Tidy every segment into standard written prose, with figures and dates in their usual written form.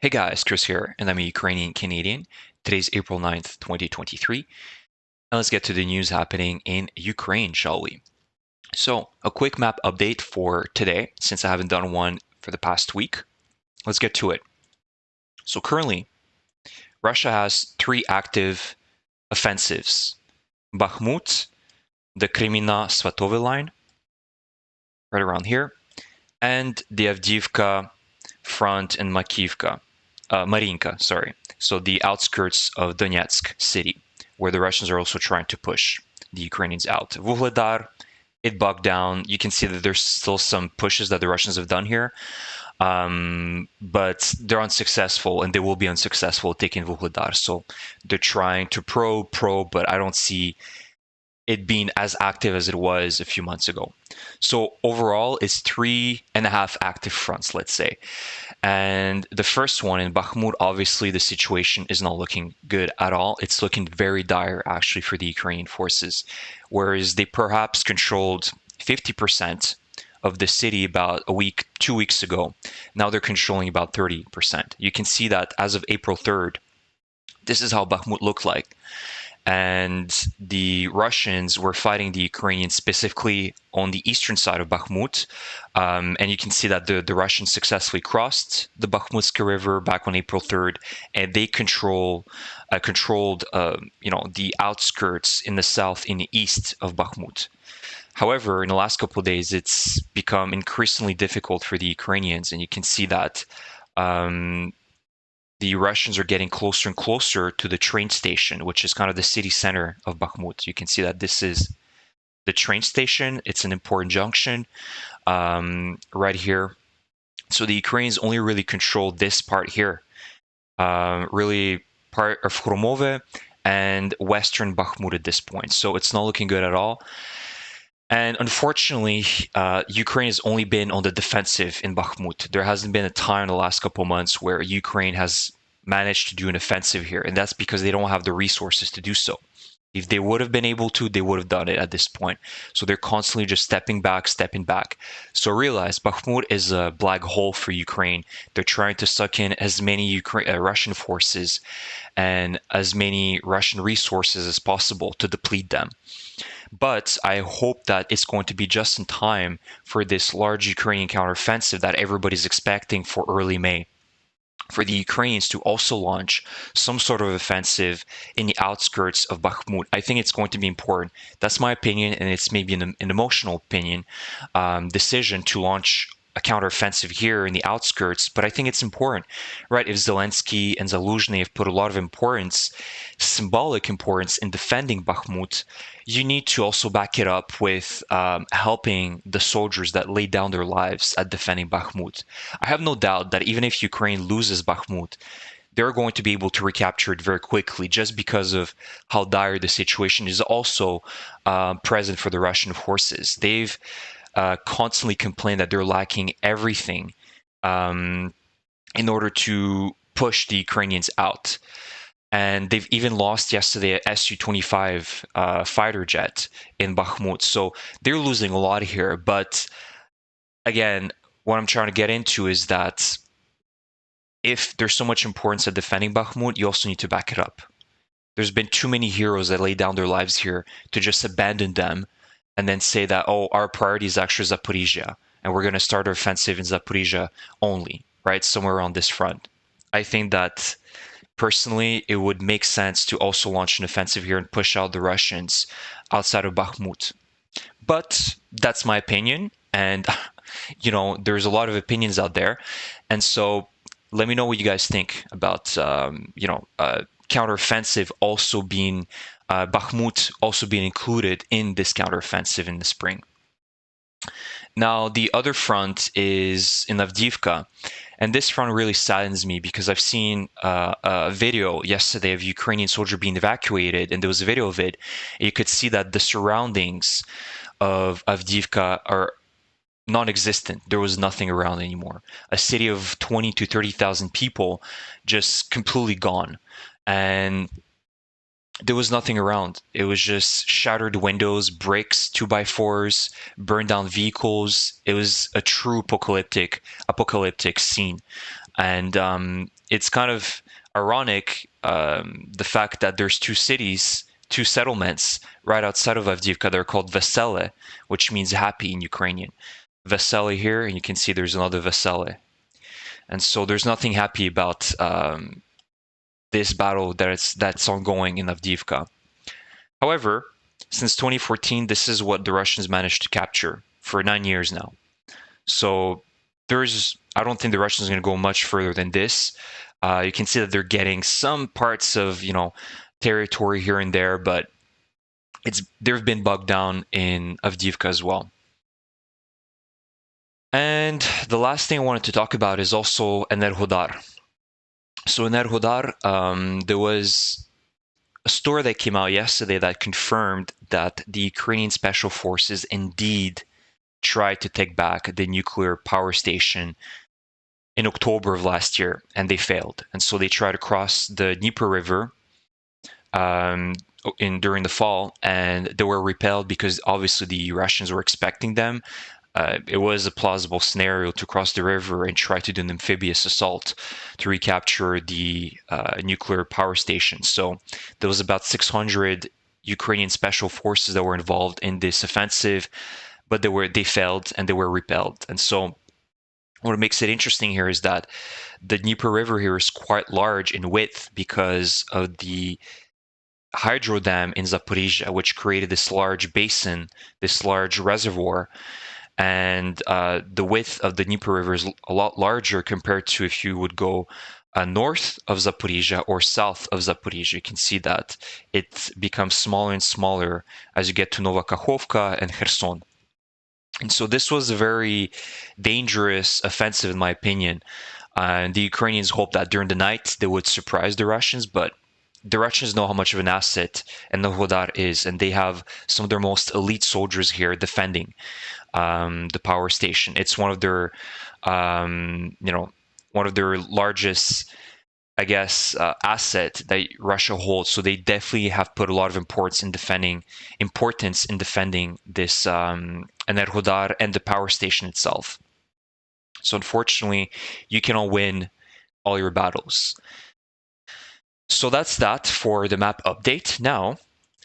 Hey guys, Chris here, and I'm a Ukrainian Canadian. Today's April 9th, 2023, and let's get to the news happening in Ukraine, shall we? So, a quick map update for today, since I haven't done one for the past week. Let's get to it. So, currently, Russia has three active offensives: Bakhmut, the Kremina Svatove line, right around here, and the Avdiivka front in Marinka, sorry. So the outskirts of Donetsk city, where the Russians are also trying to push the Ukrainians out. Vuhledar, it bogged down. You can see that there's still some pushes that the Russians have done here, but they're unsuccessful, and they will be unsuccessful taking Vuhledar. So they're trying to probe, but I don't see it being as active as it was a few months ago. So overall, it's 3.5 active fronts, let's say. And the first one in Bakhmut, obviously, the situation is not looking good at all. It's looking very dire, actually, for the Ukrainian forces. Whereas they perhaps controlled 50% of the city about a week, 2 weeks ago, now they're controlling about 30%. You can see that as of April 3rd, this is how Bakhmut looked like. And the Russians were fighting the Ukrainians specifically on the eastern side of Bakhmut. And you can see that the Russians successfully crossed the Bakhmutska River back on April 3rd, and they controlled the outskirts in the south, in the east of Bakhmut. However, in the last couple of days, it's become increasingly difficult for the Ukrainians, and you can see that the Russians are getting closer and closer to the train station, which is kind of the city center of Bakhmut. You can see that this is the train station. It's an important junction right here. So the Ukrainians only really control this part here, really part of Khromove and western Bakhmut at this point. So it's not looking good at all. And unfortunately, Ukraine has only been on the defensive in Bakhmut. There hasn't been a time in the last couple of months where Ukraine has managed to do an offensive here, and that's because they don't have the resources to do so. If they would have been able to, they would have done it at this point. So they're constantly just stepping back. So realize Bakhmut is a black hole for Ukraine. They're trying to suck in as many Russian forces and as many Russian resources as possible to deplete them. But I hope that it's going to be just in time for this large Ukrainian counteroffensive that everybody's expecting for early May, for the Ukrainians to also launch some sort of offensive in the outskirts of Bakhmut. I think it's going to be important. That's my opinion, and it's maybe an emotional opinion, decision to launch a counteroffensive here in the outskirts, but I think it's important, right? If Zelensky and Zaluzhny have put a lot of importance, symbolic importance, in defending Bakhmut, you need to also back it up with helping the soldiers that laid down their lives at defending Bakhmut. I have no doubt that even if Ukraine loses Bakhmut, they're going to be able to recapture it very quickly just because of how dire the situation is also present for the Russian forces. They've constantly complain that they're lacking everything in order to push the Ukrainians out. And they've even lost yesterday a Su-25 fighter jet in Bakhmut. So they're losing a lot here. But again, what I'm trying to get into is that if there's so much importance at defending Bakhmut, you also need to back it up. There's been too many heroes that lay down their lives here to just abandon them and then say that, oh, our priority is actually Zaporizhia, and we're going to start our offensive in Zaporizhia only, right? Somewhere on this front. I think that personally, it would make sense to also launch an offensive here and push out the Russians outside of Bakhmut. But that's my opinion, and there's a lot of opinions out there, and so let me know what you guys think about counteroffensive also being Bakhmut also being included in this counteroffensive in the spring. Now, the other front is in Avdiivka, and this front really saddens me because I've seen a video yesterday of Ukrainian soldier being evacuated, and there was a video of it. You could see that the surroundings of Avdiivka are non-existent. There was nothing around anymore. A city of 20 to 30,000 people just completely gone. And there was nothing around. It was just shattered windows, bricks, 2x4s, burned down vehicles. It was a true apocalyptic scene. And it's kind of ironic, the fact that there's two cities, two settlements right outside of Avdiivka. They're called Vesele, which means happy in Ukrainian. Vesele here, and you can see there's another Vesele. And so there's nothing happy about this battle that's ongoing in Avdiivka. However, since 2014, this is what the Russians managed to capture for 9 years now. So I don't think the Russians are going to go much further than this. You can see that they're getting some parts of, territory here and there, but they've been bogged down in Avdiivka as well. And the last thing I wanted to talk about is also Enerhodar. So Enerhodar, there was a story that came out yesterday that confirmed that the Ukrainian special forces indeed tried to take back the nuclear power station in October of last year, and they failed. And so they tried to cross the Dnieper River during the fall, and they were repelled because obviously the Russians were expecting them. It was a plausible scenario to cross the river and try to do an amphibious assault to recapture the nuclear power station. So there was about 600 Ukrainian special forces that were involved in this offensive, but they failed and they were repelled. And so what makes it interesting here is that the Dnieper River here is quite large in width because of the hydro dam in Zaporizhia, which created this large basin, this large reservoir. And the width of the Dnieper River is a lot larger compared to if you would go north of Zaporizhia or south of Zaporizhia. You can see that it becomes smaller and smaller as you get to Novakakhovka and Kherson. And so this was a very dangerous offensive, in my opinion. And the Ukrainians hoped that during the night they would surprise the Russians, but the Russians know how much of an asset Enerhodar is, and they have some of their most elite soldiers here defending the power station. It's one of their, one of their largest, I guess, asset that Russia holds. So they definitely have put a lot of importance in defending this Enerhodar and the power station itself. So unfortunately, you cannot win all your battles. So that's that for the map update. Now,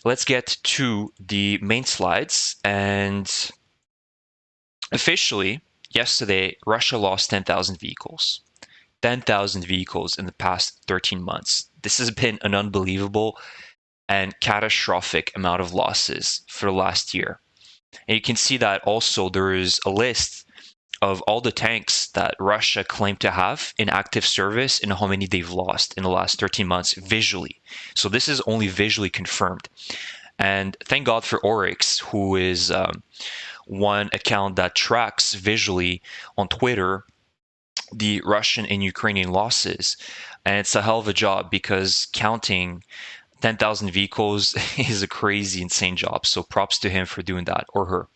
let's get to the main slides. And officially, yesterday, Russia lost 10,000 vehicles. 10,000 vehicles in the past 13 months. This has been an unbelievable and catastrophic amount of losses for the last year. And you can see that also there is a list of all the tanks that Russia claimed to have in active service and how many they've lost in the last 13 months visually. So this is only visually confirmed. And thank God for Oryx, who is one account that tracks visually on Twitter the Russian and Ukrainian losses. And it's a hell of a job because counting 10,000 vehicles is a crazy, insane job. So props to him for doing that, or her.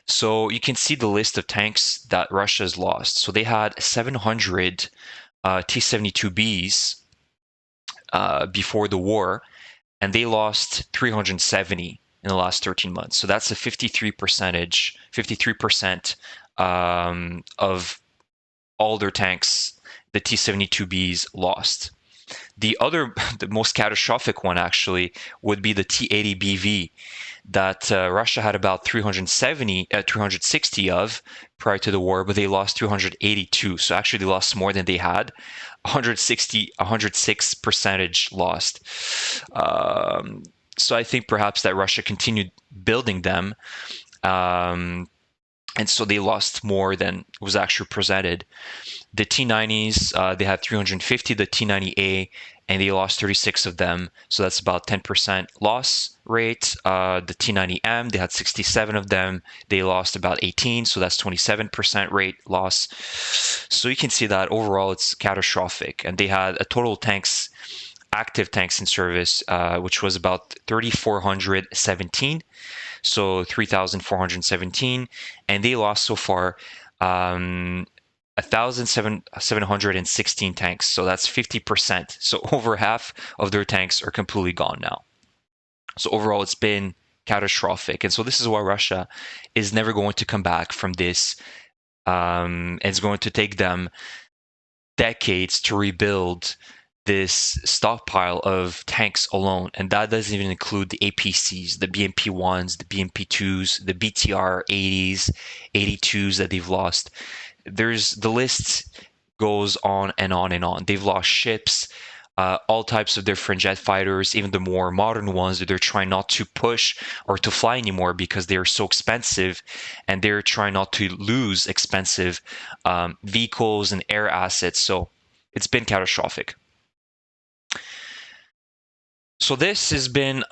So you can see the list of tanks that Russia has lost. So they had 700 T-72Bs before the war, and they lost 370 in the last 13 months. So that's a 53% of all their tanks, the T-72Bs lost. The most catastrophic one actually would be the T-80BV that Russia had about 360 of prior to the war, but they lost 382. So actually they lost more than they had. 106% lost. So I think perhaps that Russia continued building them. And so they lost more than was actually presented. The T90s, they had 350, the T90A, and they lost 36 of them. So that's about 10% loss rate. The T90M, they had 67 of them. They lost about 18, so that's 27% rate loss. So you can see that overall it's catastrophic. And they had a total active tanks in service, which was about 3,417. So 3,417, and they lost so far 1,716 tanks. So that's 50%. So over half of their tanks are completely gone now. So overall, it's been catastrophic. And so this is why Russia is never going to come back from this. It's going to take them decades to rebuild this stockpile of tanks alone, and that doesn't even include the APCs, the BMP ones, the BMP twos, the BTR 80s, 82s that they've lost. There's the list goes on and on and on. They've lost ships, all types of different jet fighters, even the more modern ones that they're trying not to push or to fly anymore because they're so expensive, and they're trying not to lose expensive vehicles and air assets. So it's been catastrophic. So this has been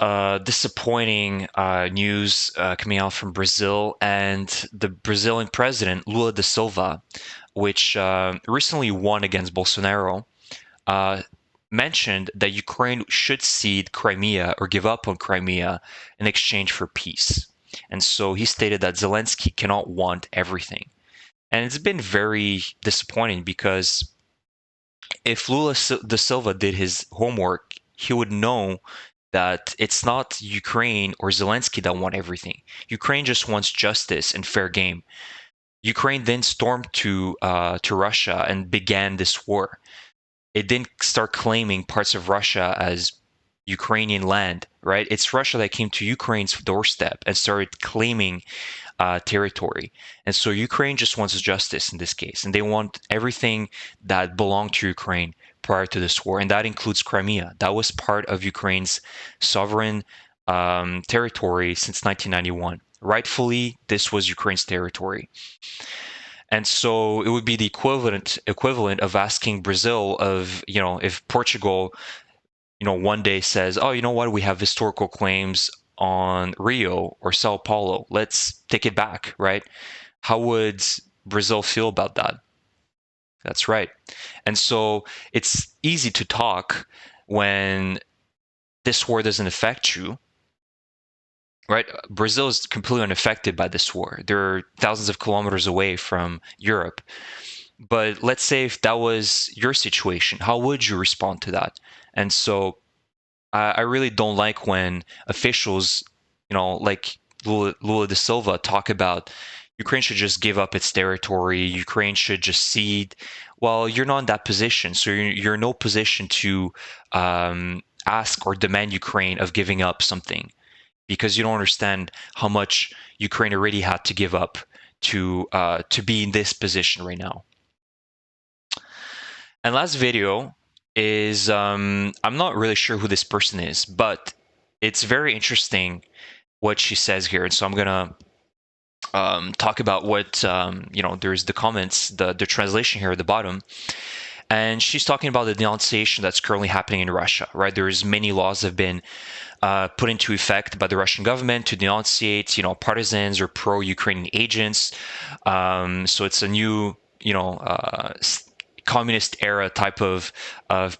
disappointing news coming out from Brazil, and the Brazilian president Lula da Silva, which recently won against Bolsonaro, uh, mentioned that Ukraine should cede Crimea or give up on Crimea in exchange for peace. And so he stated that Zelensky cannot want everything. And it's been very disappointing because if Lula da Silva did his homework, he would know that it's not Ukraine or Zelensky that want everything. Ukraine just wants justice and fair game. Ukraine then stormed to Russia and began this war. It didn't start claiming parts of Russia as Ukrainian land, right? It's Russia that came to Ukraine's doorstep and started claiming territory. And so Ukraine just wants justice in this case, and they want everything that belonged to Ukraine prior to this war, and that includes Crimea. That was part of Ukraine's sovereign territory since 1991. Rightfully, this was Ukraine's territory. And so it would be the equivalent of asking Brazil of, if Portugal, one day says, oh, you know what, we have historical claims on Rio or Sao Paulo. Let's take it back, right? How would Brazil feel about that? That's right. And so it's easy to talk when this war doesn't affect you, right? Brazil is completely unaffected by this war. They're thousands of kilometers away from Europe. But let's say if that was your situation, how would you respond to that? And so I really don't like when officials, like Lula da Silva, talk about Ukraine should just give up its territory. Ukraine should just cede. Well, you're not in that position, so you're in no position to ask or demand Ukraine of giving up something, because you don't understand how much Ukraine already had to give up to be in this position right now. And last video is I'm not really sure who this person is, but it's very interesting what she says here. And so I'm gonna talk about what there's the comments, the translation here at the bottom. And she's talking about the denunciation that's currently happening in Russia, right? There's many laws have been put into effect by the Russian government to denunciate, partisans or pro-Ukrainian agents. So it's a new, communist era type of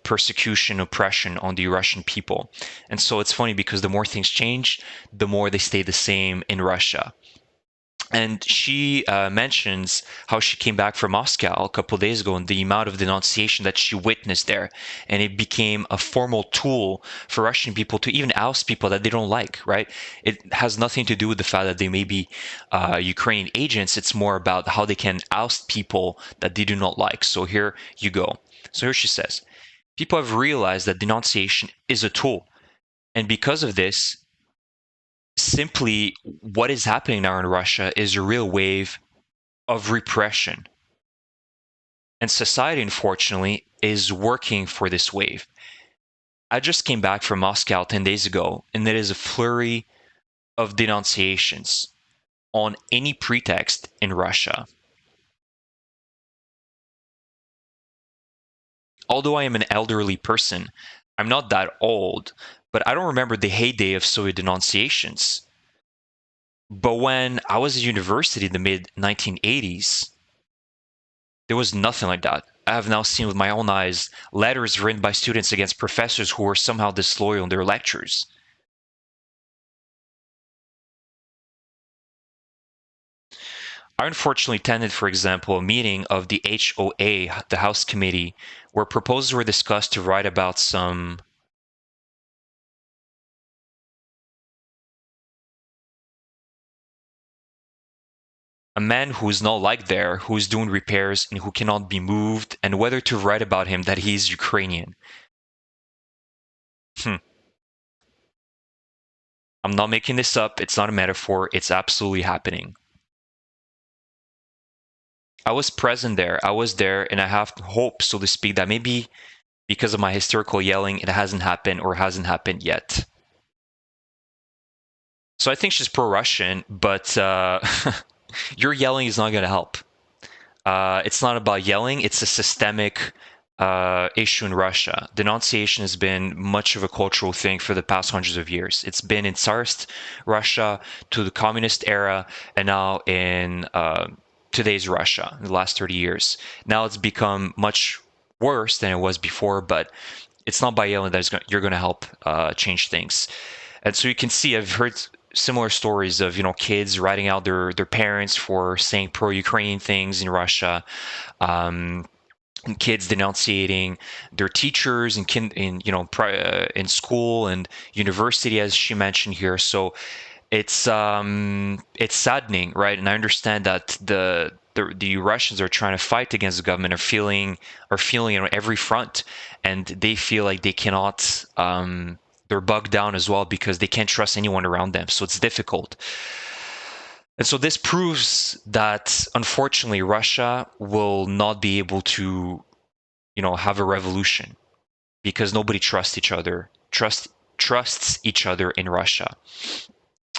persecution, oppression on the Russian people. And so it's funny because the more things change, the more they stay the same in Russia. And she mentions how she came back from Moscow a couple of days ago and the amount of denunciation that she witnessed there. And it became a formal tool for Russian people to even oust people that they don't like, right? It has nothing to do with the fact that they may be Ukrainian agents. It's more about how they can oust people that they do not like. So here you go. So here she says, people have realized that denunciation is a tool. And because of this, simply what is happening now in Russia is a real wave of repression. And society, unfortunately, is working for this wave. I just came back from Moscow 10 days ago, and there is a flurry of denunciations on any pretext in Russia. Although I am an elderly person, I'm not that old, but I don't remember the heyday of Soviet denunciations. But when I was at university in the mid 1980s, there was nothing like that. I have now seen with my own eyes letters written by students against professors who were somehow disloyal in their lectures. I unfortunately attended, for example, a meeting of the HOA, the House Committee, where proposals were discussed to write about some A man who's not like there, who's doing repairs and who cannot be moved, and whether to write about him that he's Ukrainian. Hmm. I'm not making this up. It's not a metaphor. It's absolutely happening. I was present there. I was there, and I have hope, so to speak, that maybe because of my hysterical yelling, it hasn't happened or hasn't happened yet. So I think she's pro-Russian, but your yelling is not going to help. It's not about yelling, it's a systemic issue in Russia. Denunciation has been much of a cultural thing for the past hundreds of years. It's been in Tsarist Russia to the communist era, and now in today's Russia in the last 30 years. Now it's become much worse than it was before, but it's not by yelling that you're going to help change things. And so you can see, I've heard similar stories of kids writing out their parents for saying pro-Ukrainian things in Russia, and kids denunciating their teachers in school and university, as she mentioned here. So it's saddening, right? And I understand that the Russians are trying to fight against the government, are feeling on every front, and they feel like they cannot. They're bogged down as well because they can't trust anyone around them. So it's difficult. And so this proves that unfortunately Russia will not be able to, have a revolution because nobody trusts each other in Russia.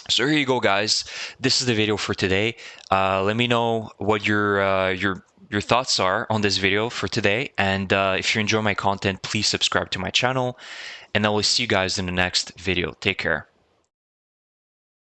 So here you go, guys. This is the video for today. Let me know what your thoughts are on this video for today. And if you enjoy my content, please subscribe to my channel. And I will see you guys in the next video. Take care.